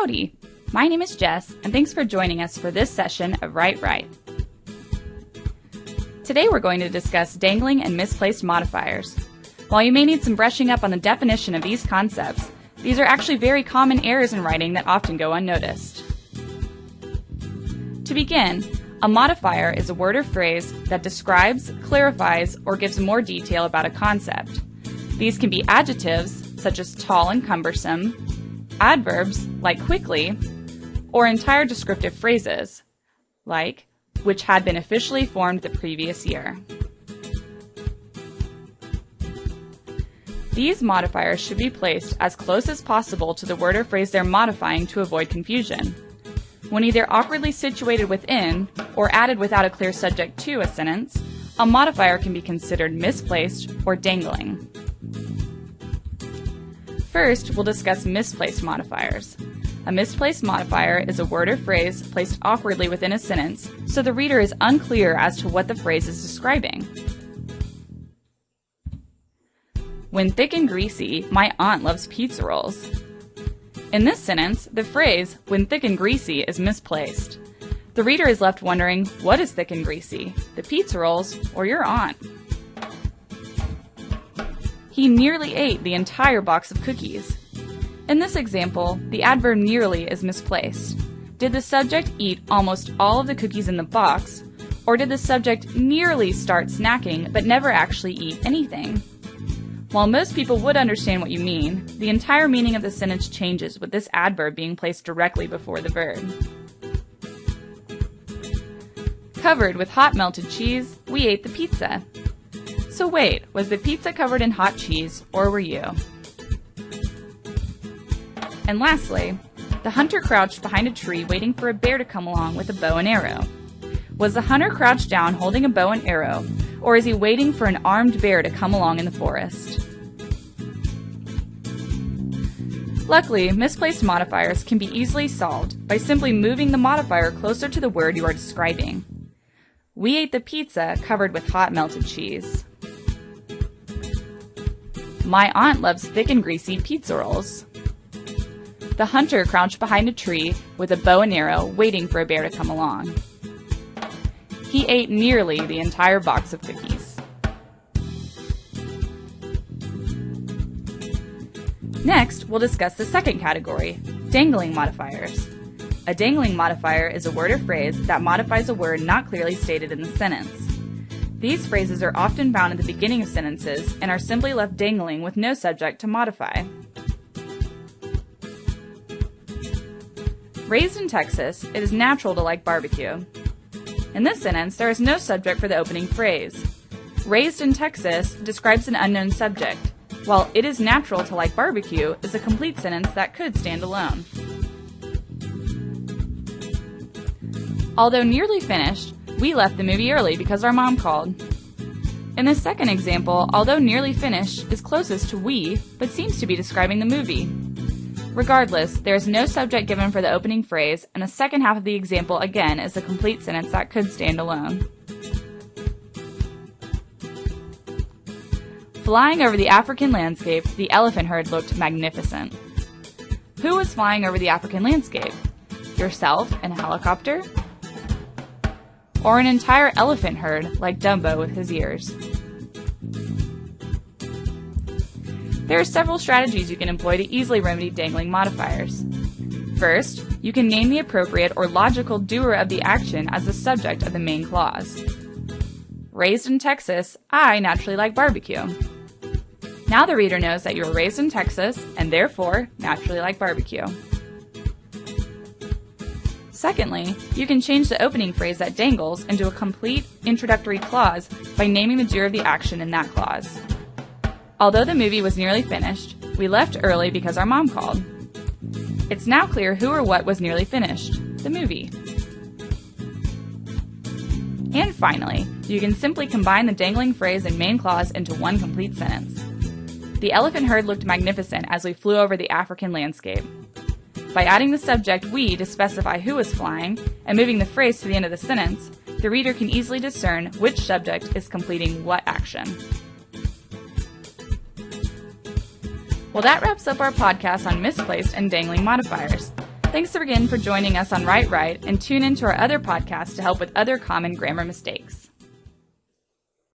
Howdy! My name is Jess, and thanks for joining us for this session of Write Right. Today we're going to discuss dangling and misplaced modifiers. While you may need some brushing up on the definition of these concepts, these are actually very common errors in writing that often go unnoticed. To begin, a modifier is a word or phrase that describes, clarifies, or gives more detail about a concept. These can be adjectives, such as tall and cumbersome, adverbs, like quickly, or entire descriptive phrases, like, which had been officially formed the previous year. These modifiers should be placed as close as possible to the word or phrase they're modifying to avoid confusion. When either awkwardly situated within or added without a clear subject to a sentence, a modifier can be considered misplaced or dangling. First, we'll discuss misplaced modifiers. A misplaced modifier is a word or phrase placed awkwardly within a sentence, so the reader is unclear as to what the phrase is describing. When thick and greasy, my aunt loves pizza rolls. In this sentence, the phrase, when thick and greasy, is misplaced. The reader is left wondering, what is thick and greasy, the pizza rolls or your aunt? He nearly ate the entire box of cookies. In this example, the adverb nearly is misplaced. Did the subject eat almost all of the cookies in the box, or did the subject nearly start snacking but never actually eat anything? While most people would understand what you mean, the entire meaning of the sentence changes with this adverb being placed directly before the verb. Covered with hot melted cheese, we ate the pizza. So wait, was the pizza covered in hot cheese, or were you? And lastly, the hunter crouched behind a tree waiting for a bear to come along with a bow and arrow. Was the hunter crouched down holding a bow and arrow, or is he waiting for an armed bear to come along in the forest? Luckily, misplaced modifiers can be easily solved by simply moving the modifier closer to the word you are describing. We ate the pizza covered with hot melted cheese. My aunt loves thick and greasy pizza rolls. The hunter crouched behind a tree with a bow and arrow waiting for a bear to come along. He ate nearly the entire box of cookies. Next, we'll discuss the second category, dangling modifiers. A dangling modifier is a word or phrase that modifies a word not clearly stated in the sentence. These phrases are often found at the beginning of sentences and are simply left dangling with no subject to modify. Raised in Texas, it is natural to like barbecue. In this sentence, there is no subject for the opening phrase. Raised in Texas describes an unknown subject, while it is natural to like barbecue is a complete sentence that could stand alone. Although nearly finished, we left the movie early because our mom called. In this second example, although nearly finished is closest to we, but seems to be describing the movie. Regardless, there is no subject given for the opening phrase, and the second half of the example again is a complete sentence that could stand alone. Flying over the African landscape, the elephant herd looked magnificent. Who was flying over the African landscape? Yourself in a helicopter? Or an entire elephant herd like Dumbo with his ears? There are several strategies you can employ to easily remedy dangling modifiers. First, you can name the appropriate or logical doer of the action as the subject of the main clause. Raised in Texas, I naturally like barbecue. Now the reader knows that you were raised in Texas and therefore naturally like barbecue. Secondly, you can change the opening phrase that dangles into a complete introductory clause by naming the doer of the action in that clause. Although the movie was nearly finished, we left early because our mom called. It's now clear who or what was nearly finished, the movie. And finally, you can simply combine the dangling phrase and main clause into one complete sentence. The elephant herd looked magnificent as we flew over the African landscape. By adding the subject we to specify who was flying and moving the phrase to the end of the sentence, the reader can easily discern which subject is completing what action. Well, that wraps up our podcast on misplaced and dangling modifiers. Thanks again for joining us on Write Right, and tune into our other podcasts to help with other common grammar mistakes.